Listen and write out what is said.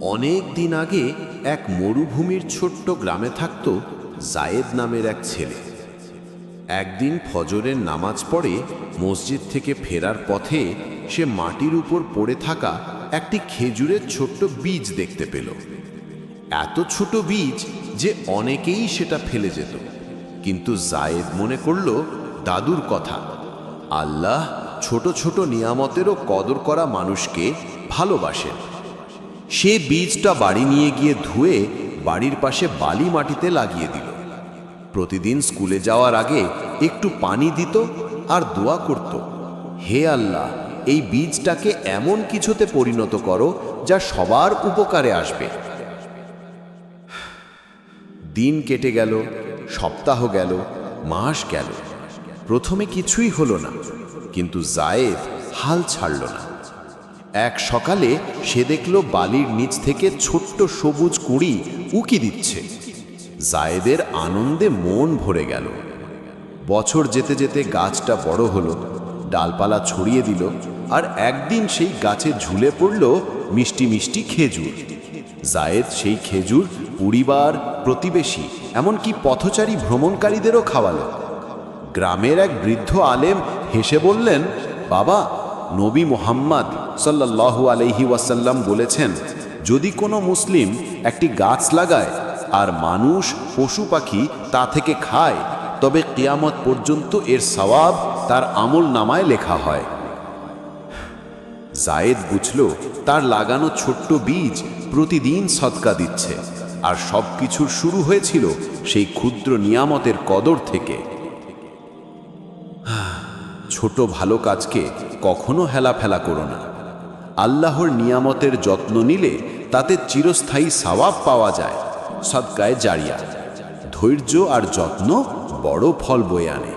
অনেক দিন আগে এক মরুভূমির ছোট্ট গ্রামে থাকত জায়েদ নামের এক ছেলে। একদিন ফজরের নামাজ পড়ে মসজিদ থেকে ফেরার পথে সে মাটির উপর পড়ে থাকা একটি খেজুরের ছোট্ট বীজ দেখতে পেল। এত ছোট বীজ যে অনেকেই সেটা ফেলে যেত, কিন্তু জায়েদ মনে করল দাদুর কথা, আল্লাহ ছোট ছোট নিয়ামতেরও কদর করা মানুষকে ভালোবাসেন। সে বীজটা বাড়ি নিয়ে গিয়ে ধুয়ে বাড়ির পাশে বালি মাটিতে লাগিয়ে দিল। প্রতিদিন স্কুলে যাওয়ার আগে একটু পানি দিত আর দোয়া করত, হে আল্লাহ, এই বীজটাকে এমন কিছুতে পরিণত করো যা সবার উপকারে আসবে। দিন কেটে গেল, সপ্তাহ গেল, মাস গেল। প্রথমে কিছুই হলো না, কিন্তু জায়েদ হাল ছাড়ল না। এক সকালে সে দেখল বালির নিচ থেকে ছোট্ট সবুজ কুঁড়ি উকি দিচ্ছে। জায়েদের আনন্দে মন ভরে গেল। বছর যেতে যেতে গাছটা বড় হলো, ডালপালা ছড়িয়ে দিল, আর একদিন সেই গাছে ঝুলে পড়ল মিষ্টি মিষ্টি খেজুর। জায়েদ সেই খেজুর পরিবার, প্রতিবেশী, এমনকি পথচারী ভ্রমণকারীদেরও খাওয়ালো। গ্রামের এক বৃদ্ধ আলেম হেসে বললেন, বাবা, নবী মুহাম্মদ সাল্লাল্লাহু আলাইহি ওয়াসাল্লাম বলেছেন, যদি কোনো মুসলিম একটি গাছ লাগায় আর মানুষ, পশু পাখি তা থেকে খায়, তবে কিয়ামত পর্যন্ত এর সওয়াব তার আমল নামায় লেখা হয়। জায়েদ বুঝল তার লাগানো ছোট্ট বীজ প্রতিদিন সদকা দিচ্ছে, আর সব কিছুর শুরু হয়েছিল সেই ক্ষুদ্র নিয়ামতের কদর থেকে। ছোট ভালো কাজকে কখনো হেলাফেলা করো না। আল্লাহর নিয়ামতের যত্ন নিলে তাতে চিরস্থায়ী সওয়াব পাওয়া যায়। সদকায়ে জারিয়া। ধৈর্য আর যত্ন বড় ফল বয়ে আনে।